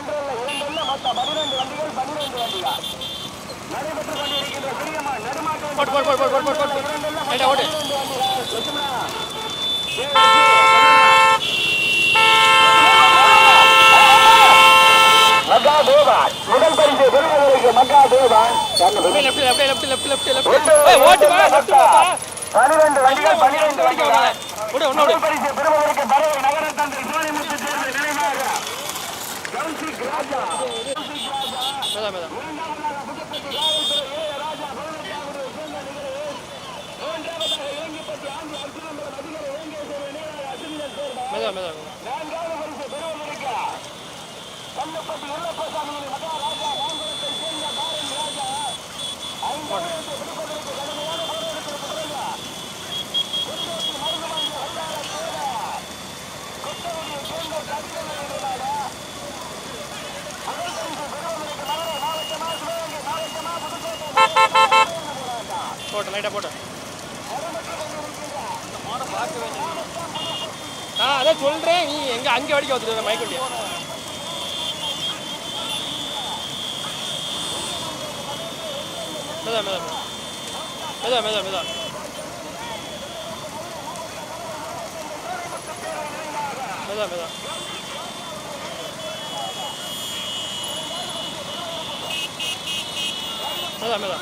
ஒன்றல்ல இரண்டல்ல மொத்தம் 12 வண்டிகள் 12 வண்டிகள் நடைபெற்றுக் கொண்டிருக்கின்ற பெரியம்மா நடுமாட்டம் மகாதேவன் முதல் பரிசு பெறுவதற்கு மகாதேவன் 12 வண்டிகள் 12 வண்டிகள் முதல் பரிசு பெறுவதற்கு பறவை நகர தந்தை சிவனிமுத்து தேர்வு நினைவாக கௌசிக் ராஜா புதுப்பட்டி காவல்துறை ராஜா பதினெட்டாவது சேர்ந்த நிகழ்வு மூன்றாவதாக இலங்கிப்பட்டி ஆண்டி அர்ஜுனம்பரம் அதிகாரி இலங்கேஸ்வரர் நினைவாக அசுவினன் தேர்வு நான்காவது பரிசு பெறுவதற்கு கண்ணப்பட்டி உள்ளப்பசாமியின் மகாராஜா ராம்பரத்தை சேர்ந்த பாரதி ராஜா ஐந்தாவது பெறுவதற்கு கடுமையான போராட்டத்திற்கு பிறகு கொண்டோட்டி மருதுவாங்கி வல்லார தேவ கொத்தவடியை சேர்ந்த கவிதனை நினைவாக முதல் பரிசு பெறுவதற்கு மதுரை மாவட்டமா சிவகங்கை மாவட்டமா புதுக்கோட்டை போட்டு லைட்டா போட்டு அதான் சொல்றேன் நீ எங்க அங்கே வடிக்க வந்துட்டு மைக்கொண்டியா மெதா மெதா மெதா மெதா மெதா மெதா மெதா மெதா மெதா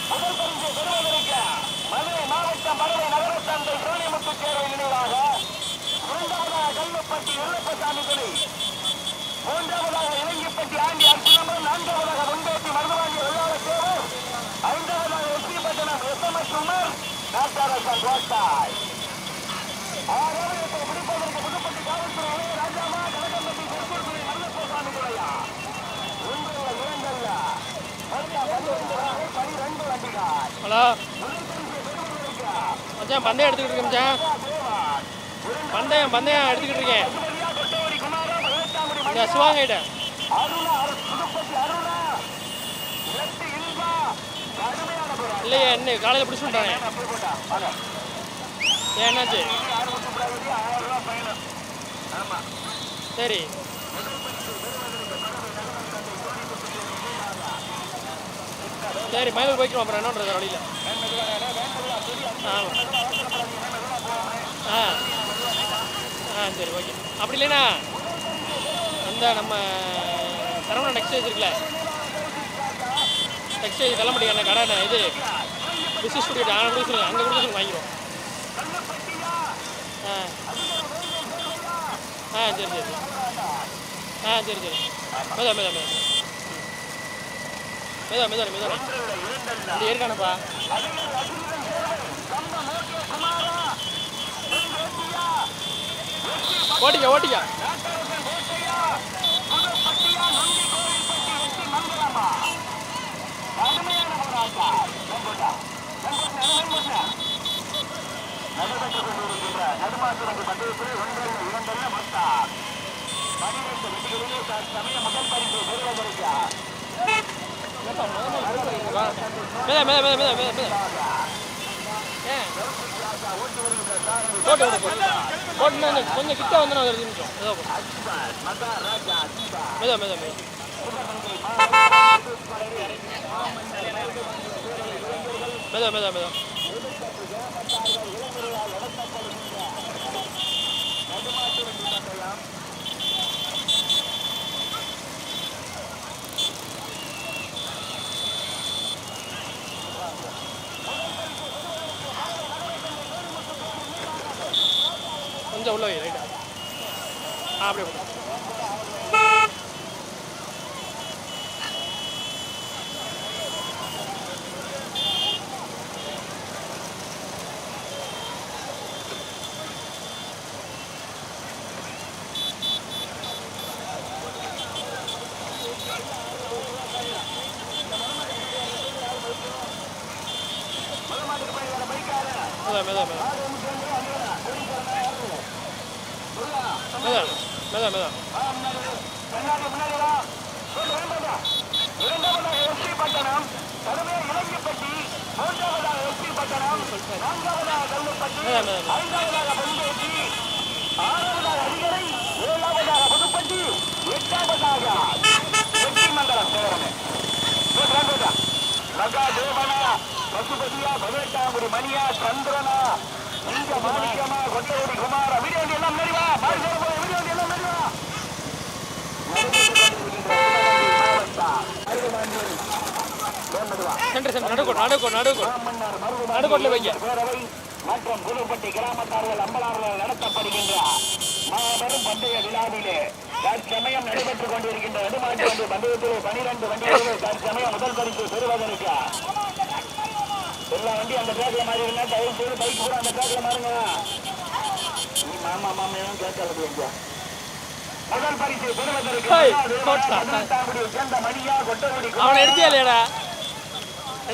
முதல் பரிசு பெறுவதற்கு மதுரை மாவட்டம் மதுரை நகரத்தந்தை சிவனிமுத்து தேர்வை நினைவாக இரண்டாவதாக கல்லுப்பட்டி எல்லப்பசாமி துணை மூன்றாவதாக இலங்கிப்பட்டி ஆண்டி அர்ஜுனம்பரம் நான்காவதாக கொண்டோட்டி மருதுவாங்கி வெள்ளாள தேவர் ஐந்தாவதாக எஸ்பிபட்டணம் எஸ்எம்எஸ் உமர் நாட்டாரசன் கோட்டாய் ஆறாவது முடிப்பதற்கு புதுப்பட்டி காவல்துறை ராஜாமா கனகம்பட்டி திருப்பூர் துறை மல்லப்பசாமி துறையா ஒன்றல்ல இரண்டல்ல ஹலோ மச்சான் பந்தயம் எடுத்துக்கிட்டு இருக்கேன் மச்சான் பந்தயம் எடுத்துக்கிட்டு இருக்கேன் இந்த சிவாங்கிட்ட இல்லையே என்ன காலையில் பிடிச்சி விட்டானே என்னாச்சு சரி சரி மயிலூர் போய்க்கிறோம் அப்புறம் என்ன பண்ணுறது வழியில் ஆமாம் சரி ஓகே அப்படி இல்லைண்ணா அந்த நம்ம சரவணா டெக்ஸ்டைல்ஸ் இருக்குல்ல டெக்ஸ்டைல் கிளம்பிட்டு என்ன கடை இது பிஸ்னஸ் ஸ்டுடியோ அங்கே கொடுக்க சொல்லுங்கள் அங்கே கொடுக்க சொல்லுங்கள் வாங்கிடுவோம் சரி சரி சரி சரி மேதா மேதா மேதா மெதா மெதா மெதா இது ஏற்கானப்பா ஓட்டிக்க ஓட்டிக்க மேதா மேதா மேதா மேதா மேதா போட்டு போட்டு கொஞ்சம் கிட்ட வந்து ஒரு நிமிஷம் மேதா மேதா மேதா மெதா மெதா மெதா கொஞ்சம் உள்ள வை ரைட்டா அப்படியே மெதா மெதா மெதா மெதா மெதா மெதா பசுபதியா 18 மணியா சந்திரனா இங்க மாணிக்கமா கொட்டகுடி குமார வீடியோ எல்லாம் நிறைவா வீடியோ எல்லாம் நிறைவா நடுக்கோட்டில் வைக்க மற்றும் புதுப்பட்டி கிராமத்தார்கள் அம்பலார்கள் நடத்தப்படுகின்ற மாபெரும் பந்தய விழாவிலே தற்சமயம் நடைபெற்றுக் கொண்டிருக்கின்ற நடுமாட்டு வண்டி பந்தயத்திலே 12 வண்டிகளில் தற்சமயம் முதல் பரிசு பெறுவதற்கு எல்லா வண்டி அந்த ட்ராக்ல மாறி இருந்தா தயவு செய்து பைக் கூட அந்த ட்ராக்ல மாறுங்க. நீ மாமா மாமையும் கேட்கறது முதல் பரிசு பெறுவதற்கு சேர்ந்த மணியா கொட்டகுடி அவனை எடுத்தியா இல்லையாடா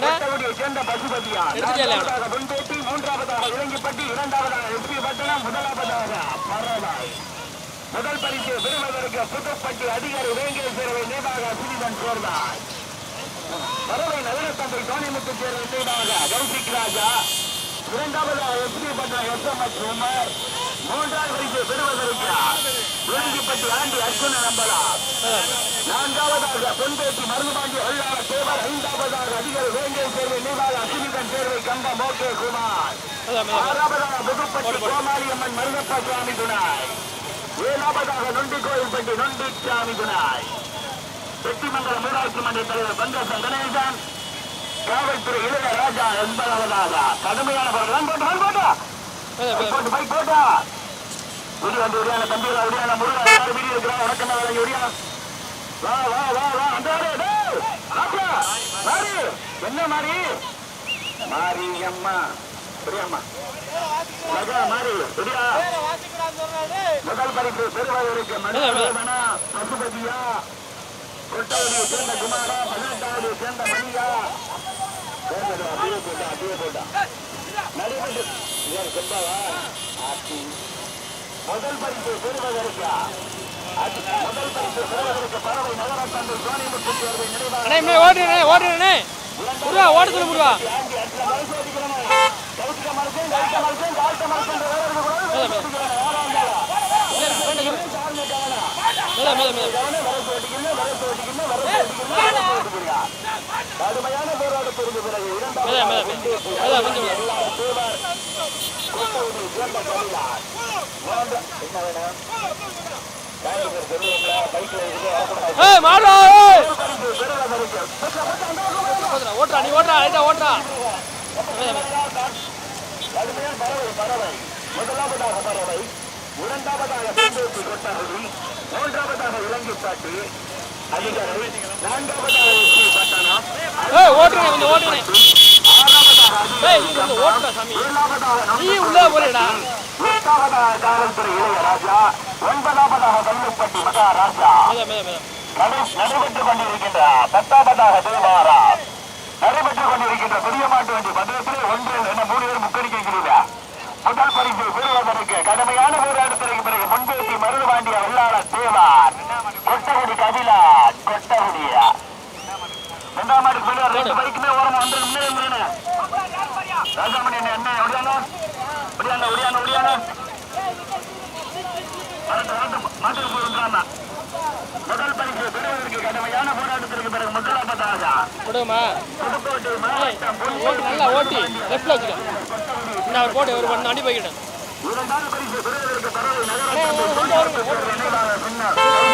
கொட்டகுடியை சேர்ந்த பசுபதியா இரண்டாவதாக பொன்பேட்டி மூன்றாவதாக விலங்கிப்பட்டி இரண்டாவதாக எஸ்பி பட்டணம் முதலாவதாக பரவாய் முதல் பரிசு பெறுவதற்கு புதுப்பட்டி அதிகாரி வேங்கல் சேரவை நினைவாக சுனிதன் சேர்ந்தார். பறவை நகரத்தந்தை தோணிமுத்து சேர்வை நினைவாக கௌசிக் ராஜா இரண்டாவதாக எஸ்பி பட்டணம் எஸ்எம்எஸ் உமர் மூன்றாவது பரிசு பெறுவதற்கு விலங்கிப்பட்டி ஆண்டி அர்ஜுன நம்பலா நான்காவதாக பொன்பேட்டி மருதுபாண்டி வல்லாள தேவர் ஐந்தாவதாக அதிகாரி வேங்கல் சேர்வை நினைவாக சுனிதன் சேர்வை கம்ப மோகே குமார் ஆறாவதாக புதுப்பட்டி கோமாரியம்மன் மருதப்ப சுவாமி துணாய் ஏழாவதாக நொண்டி கோயில்பட்டி நொண்டி சுவாமி துணாய் வெற்றிமங்கலம் ஊராட்சி மன்ற தலைவர் பங்கசன் கணேசன் காவல்துறை இளைய ராஜா என்பதாவதாக கடுமையான பைக் போட்டா உரியாண்டு உரியான தம்பிகளா உரியான முருகா எல்லாரும் வீடியோ இருக்கிறான் வணக்கம் வழங்கி உரியா வா வா வா வா அந்த மாறி என்ன மாறி மாறி அம்மா புரியம்மா மாறி புரியா முதல் பரிசு பெறுவதற்கு மணியா பசுபதியா கொட்டவடியை சேர்ந்த குமாரா 18வது சேர்ந்த மணியா நடைபெற்று முதல் பரிசு பெறுவதற்கு பறவை நகரத்தந்தை சோனிமுத்து சேர்வை நினைவாக ஓடுறேன் ஓட சொல்லு முருகா கடுமையான போராட்டத்திற்கு பிறகு ஓட்டுறா நீ ஓட்டுறா பறவை முதலாவதாக பறவை இரண்டாவதாக கொட்டகுடி மூன்றாவதாக இலங்கைப்பாட்டு அதிகாரி நான்காவதாக பட்டணம் எட்டாவதாக காவல்துறை இளையராஜா ஒன்பதாவதாக கல்லுப்பட்டி மகாராஜா நடைபெற்றுக் கொண்டிருக்கின்ற 10ஆவதாக தேவாரா நடைபெற்றுக் கொண்டிருக்கின்ற பெரிய மாட்டு வண்டி பந்தயத்திலே 1 2 3 பேர் முக்கணிக்கிறீங்க. முதல் பரிசு பெறுவதற்கு கடுமையான போராட்டத்திற்கு பிறகு முன்பேற்றி மருதுபாண்டிய வல்லாள தேவார் கொட்டகுடி கபிலான் கொட்டகுடியா 2ஆம் ஆண்டுக்கு பின்னர் 2 பைக்குமே ஓரமா வந்து முன்னே ராஜாமணி என்ன ஒடியாங்க மாட்டுக்கு போய் முதல் பரிசு பெறுவதற்கு கடுமையான போராட்டத்திற்கு பிறகு முதலாவதாக விடுமா புதுக்கோட்டை மாவட்டம் ஓட்டு நல்லா ஓட்டி லெஃப்ட்ல வச்சுக்க இந்த அவர் போட்டு ஒரு வண்டி போய்கிட்டேன் இரண்டாவது பரிசு பெறுவதற்கு பறவை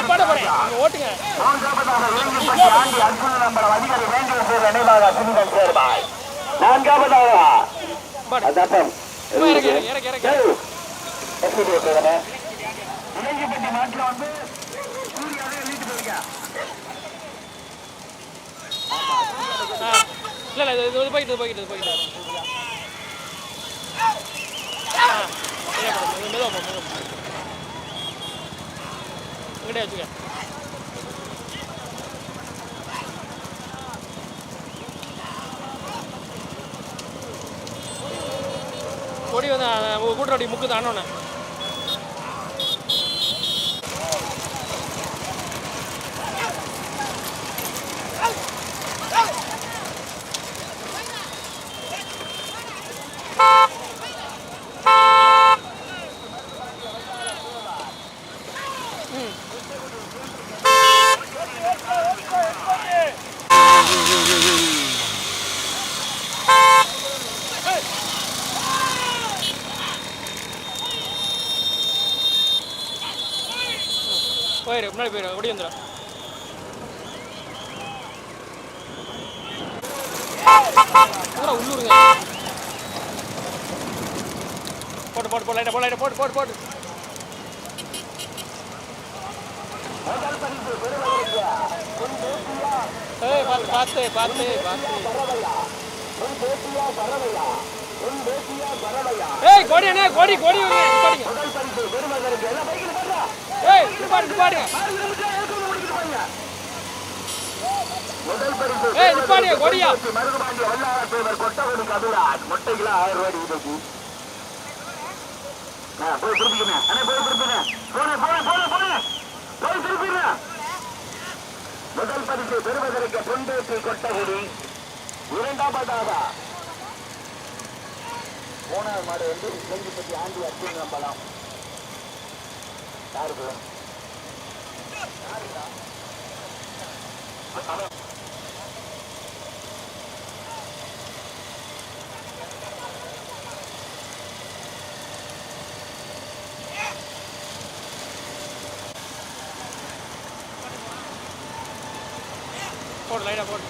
பாட போறேன் ஓட்டுங்க மூன்றாவதாக இலங்கைப்பட்டி ஆண்டி அர்ஜுன நம்பர் அதிகாரி வேண்டிய பேர் நினைவாக சிந்தன் சேர்வாய் நான்காவதாக இலங்கைப்பட்டி நாட்டில் வந்து சூர்யாவே எழுதிட்டு போயிருக்க இல்ல இது போய்கிட்டு மெதுவா இங்கிட்டே வச்சுக்க கொடி வந்து கூட்டுறோடி முக்கு தானோன்னு போயிரு முன்னாடி போயிரு ஓடி வந்துடும் பூரா உள்ளூருங்க போட்டு லைட்டா போட்டு ஏய் பார்த்து ஏய் கோடி வருங்க ஏய் நிப்பாடுங்க ஏய் நிப்பாடுங்க கோடியா மருதுபாண்டி வல்லார தேவர் கொட்டகுடி கபிராஜ் மொட்டை கிலோ 1000 ரூபாய் இன்னைக்கு போய் திருப்பிக்கணும் அண்ணே போய் திருப்பிடுறேன் போய் திருப்பிடுறேன் முதல் பரிசு பெறுவதற்கு பொண்டேற்றி கொட்டகுடி இரண்டாவதாக மூணாவது மாடு வந்து இலங்கைப்பட்டி ஆண்டி அர்ஜுன் நம்பலாம் யாருக்கு போடு லைட்டா போடு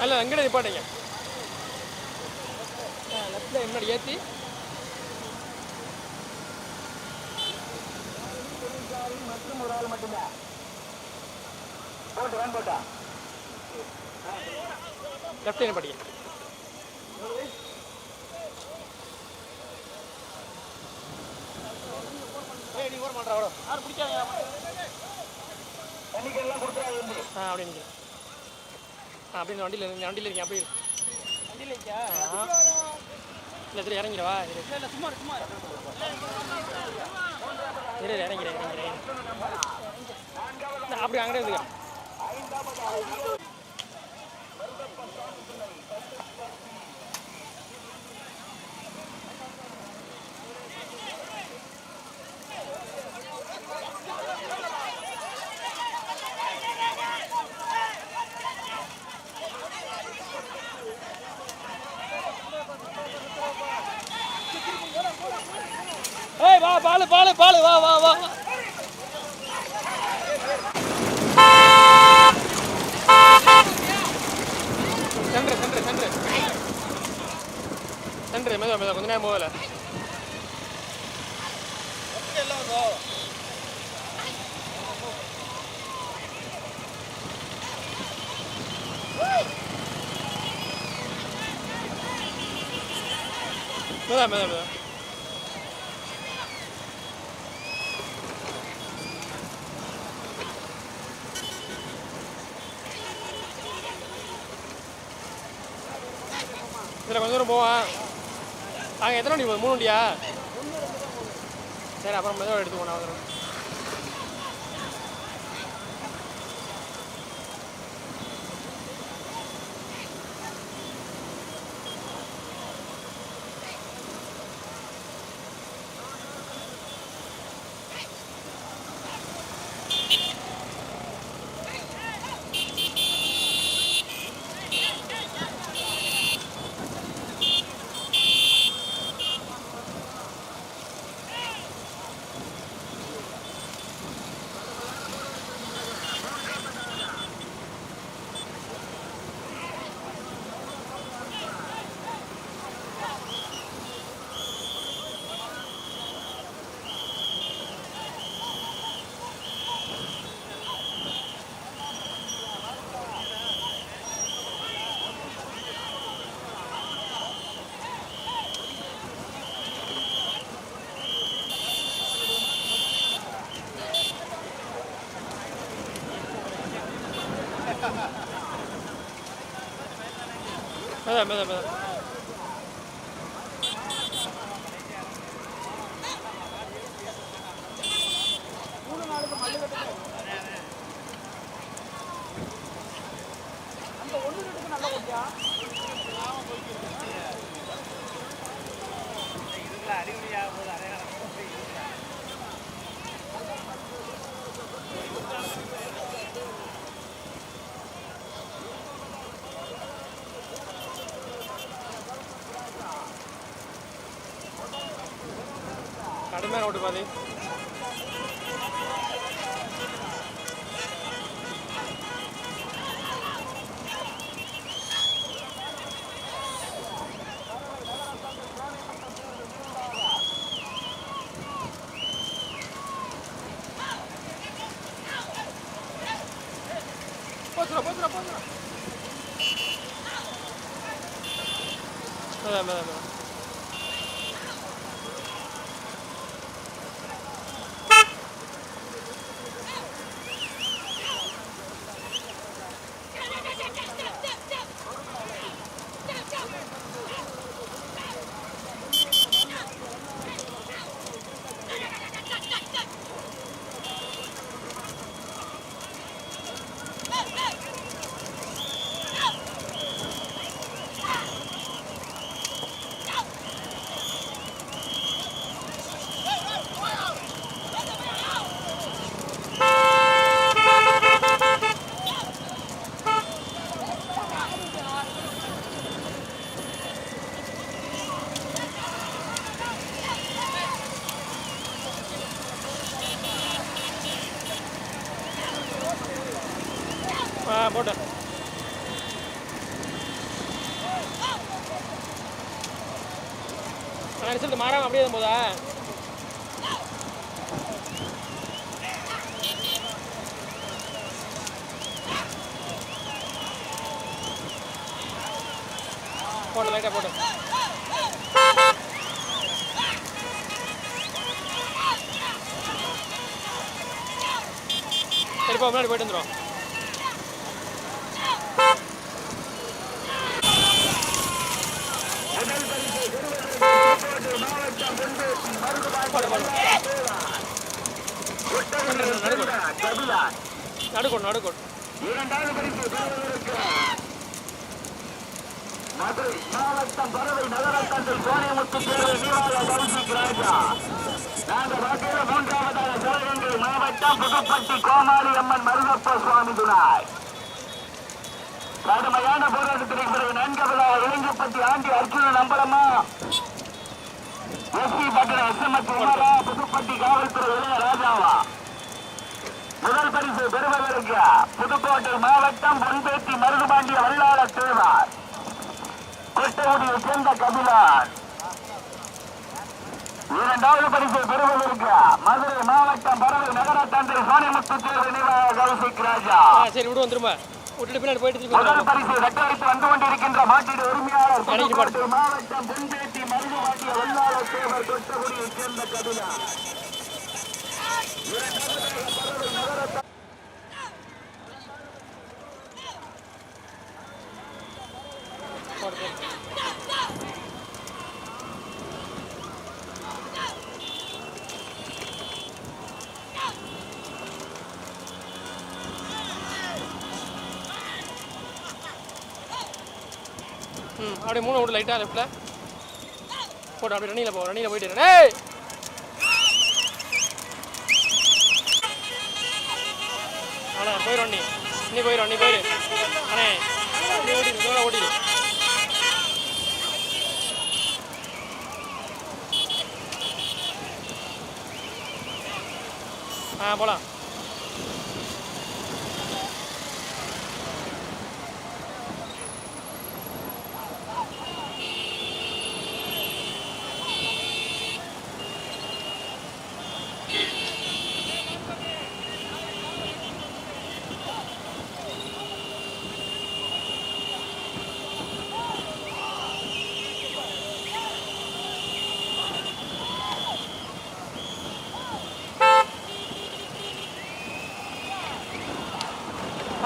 அல்ல அங்கே நிப்பாட்டீங்க லெஃப்ட்ல முன்னாடி ஏற்றி மற்றும் ஒரு ஆள் மட்டும்தான் போட்டா லெஃப்ட் நிப்பாட்டிங்க நீ ஓர மாட்டா அவ்வளோ யாரும் பிடிக்காங்க தண்ணிக்கெல்லாம் கொடுத்துறாங்க அப்படி நிற்கிறேன் அப்படின்னு வண்டியில் இருக்கேன் அப்படி வண்டியில் இருக்கா இல்லை சரி இறங்கிடவா இல்லை சும்மா சரி இறங்கிறேன் அப்படி அங்கே இருந்துக்க ஏய் வா பாலு வா சென்று மெதுவா கொஞ்ச நேரம் போகல மெதுவா இதில் கொஞ்சம் தூரம் போவேன் அங்கே எத்தனை வண்டி போகுது 3 வண்டியா சரி அப்புறம் மெதுவாக எடுத்துக்கோ நான் வந்துடுறேன் மேதா மேதா மேதா கடுமையான ஓட்டு பாதி போச்சுடா மேதா மேதா மேதா போட்டேன் ரிசல்ட் மாறாம அப்படியே போதா போட்டு லைட்டாக போட்டு சரிப்பா முன்னாடி போயிட்டு வந்துடும் நடுக்கோடு இரண்டாவது பரிசு மதுரை மாவட்டம் பறவை நகரத்தந்தை கோணிமுத்து தேர்வு நீவாக கௌசிக் ராஜா. நாங்கள் வாக்கில மூன்றாவதாக சிவகங்கை மாவட்டம் புதுப்பட்டி கோமாளி அம்மன் மருதப்ப சுவாமி துணாய். கடுமையான போராட்டத்திற்கு பிறகு நான்காவதாக இளைஞப்பட்டி ஆண்டி அர்ஜுனன் அம்பலமா எஸ்பி பட்டணம் எஸ்எம்எஸ் உமரா புதுப்பட்டி காவல்துறை இளைஞர் ராஜாவா. முதல் பரிசு பெறுவதற்கு புதுக்கோட்டை மாவட்டம் பொன்பேட்டி மருதுபாண்டிய வல்லாள தேவார் கொட்டகுடியை சேர்ந்த கபிலான். இரண்டாவது பரிசு பெறுவதற்கு மதுரை மாவட்டம் பறவை நகர தந்தை சோனிமுத்து தேர்வு நிர்வாக கௌசிக் ராஜா. சரி விடுவோம் திரும்ப முதல் பரிசு ரெட்டடித்து வந்து கொண்டிருக்கின்ற மாட்டிட உரிமையாளர் புதுக்கோட்டை மாவட்டம் பொன்பேட்டி மருதுபாண்டிய வல்லாள தேவர் கொட்டகுடியை சேர்ந்த கபிலான். அப்படியே மூணு விட்டு லைட்டாக லெஃப்டில் போட்டு அப்படியே ரன்னிங்கில் போயிட்டு டேய் அண்ணா போயிடும் நீ போயிடும் அண்ணே நீ ஓட்டிடு தூரம் ஓட்டிடு. போகலாம்.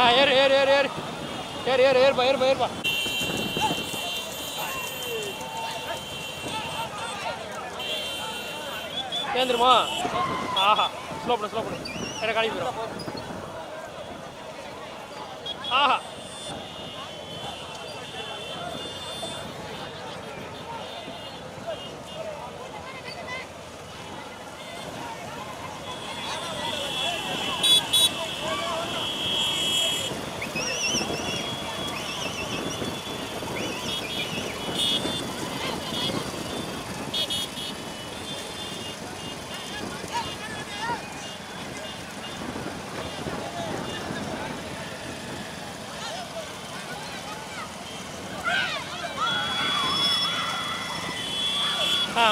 ஏறு ஏறு ஏறு ஏறு ஏறு ஏறு ஏறுப்பா ஏறுப்பா ஏறுப்பா. ஏந்திருமா? ஆஹா, ஸ்லோ பண்ணு வேற காலி போயிடும். ஆஹா,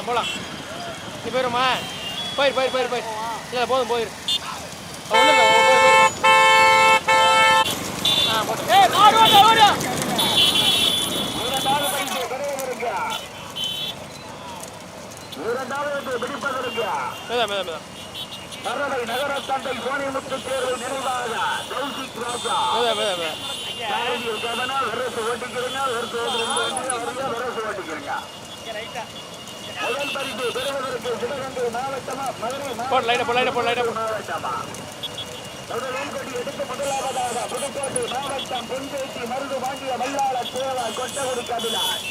போகலாம். நீ போயிடுமா? போயிரு இல்லை போதும் போயிரு. ஒன்றும் போட்டு ஓடு. மரவை நகர தந்தை சோனிமுத்து தேர்வை நினைவாக கௌசிக் ராஜா கவனம் அரசு ஓட்டிக்கிறீங்க. முதல் பரிசு பெறுவதற்கு சிவகங்கை மாவட்டமா மதுரை மாவட்டமா முதலில் எடுத்து முதலாவதாக புதுக்கோட்டை மாவட்டம் பொன்பேட்டி மருது வாங்கிய மல்லாள தேவா கொட்டகுடி கபிலாஷ்.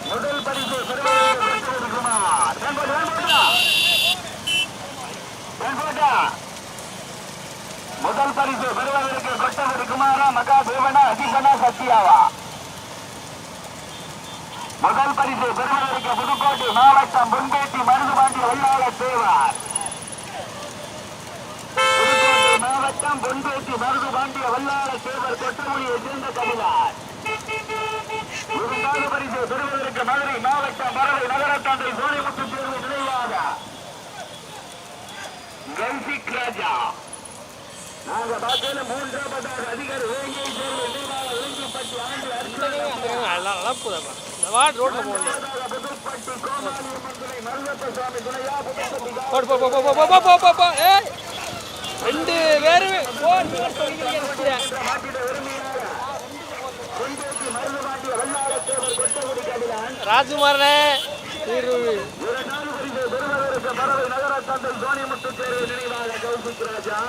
முதல் பரிசு முதல் பரிசு பெறுவதற்கு கொட்டகுடி குமாரா மகா தேவனா அதிபனா சத்யாவா. முதல் பரிசு பெறுவதற்கு புதுக்கோட்டை மாவட்டம் பொன்பேட்டி மருதுபாண்டி வல்லாள தேவார். புதுக்கோட்டை மாவட்டம் பொன்பேட்டி மருதுபாண்டிய வல்லாள தேவர் கொட்டகுடியை சேர்ந்த கபிலார். இரண்டாவது பரிசு பெறுவதற்கு மதுரை மாவட்டம் மரவை நகரத்தந்தை சோனிமுத்து தேர்வு நினைவாக கௌசிக் ராஜா. நாங்க பார்க்கல மூன்றாவதாக அதிகாரி வேங்கை தேர்வு நினைவாக விளங்கிப்பட்டி ஆண்டு ரோட்ல போகணும். புதுப்பட்டி கோமாளியம்மன் மருதப்ப சுவாமி துணையா ரெண்டு பேரும் ராஜ்குமாரனே பறவை நகர தந்தை சோனிமுத்து தேர்வு நினைவாக கௌசிக் ராஜா.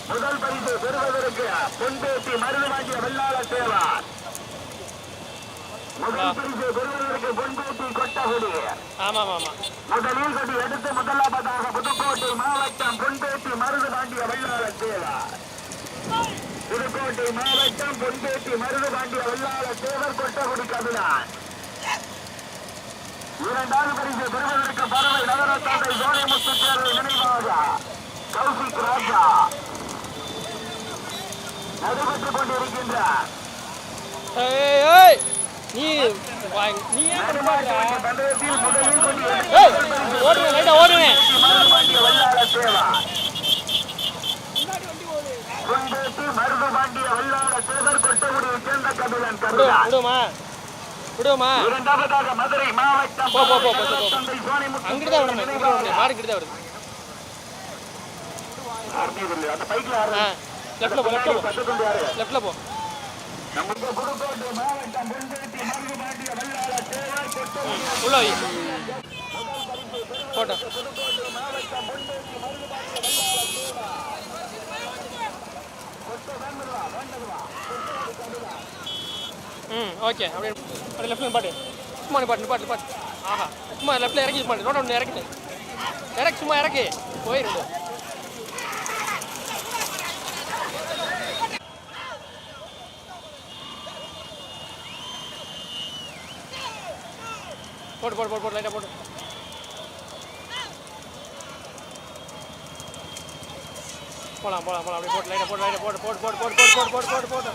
முதல் பரிசு பெறுவதற்கு பொன்பேட்டி மருது வாங்கிய வெள்ளாள தேவார். முதல் பரிசு பெறுவதற்கு பொன்பேட்டி கொட்டகுடி. முதலில் கொடி எடுத்து முதலாவதாக புதுக்கோட்டை மாவட்டம் பொன்பேட்டி மருது வாங்கிய வெள்ளாள தேவார். புதுக்கோட்டை மாவட்டம் பொன்பேட்டி மருது வாங்கிய வெள்ளாள தேவர் கொட்டகுடி கபிலார். இரண்டாவது பரிசு பெறுவதற்கு பறவை நகர தந்தை சோனிமுத்து தேர்வு நினைவாக கௌசிக் ராஜா நடைபெற்றுக் கொண்டிருக்கின்றார். மருதுபாண்டிய வல்லாள தேவர் கொட்டகுடியை சேர்ந்த கபிலன் கபிலார். இரண்டாவதாக மதுரை மாவட்டம் தந்தை சோனிமுத்து மாடு வருது. அந்த பைக்ல லெஃப்ட்ல போ. உள்ள போட்டோம். ஓகே அப்படியே லெஃப்ட்ல பாட்டு சும்மா பாட்டு. ஆஹா, சும்மா லெஃப்ட்ல இறக்கி பாட்டு. ரோட ஒன்று இறக்கி சும்மா இறக்கி போயிரு. போட்டு லைட்டாக போட்டு. போகலாம் அப்படியே போட்டு லைட்டாக போட்டு.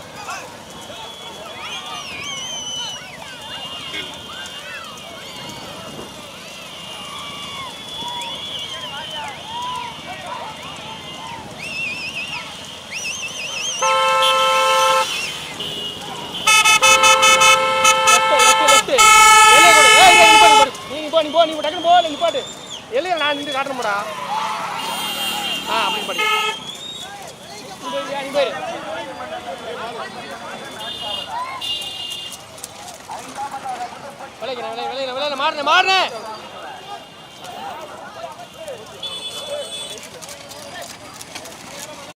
போடாமடா. அப்படின்னு படி. நீ போயிரு. விளைக்கிறேன் மாறினேன்.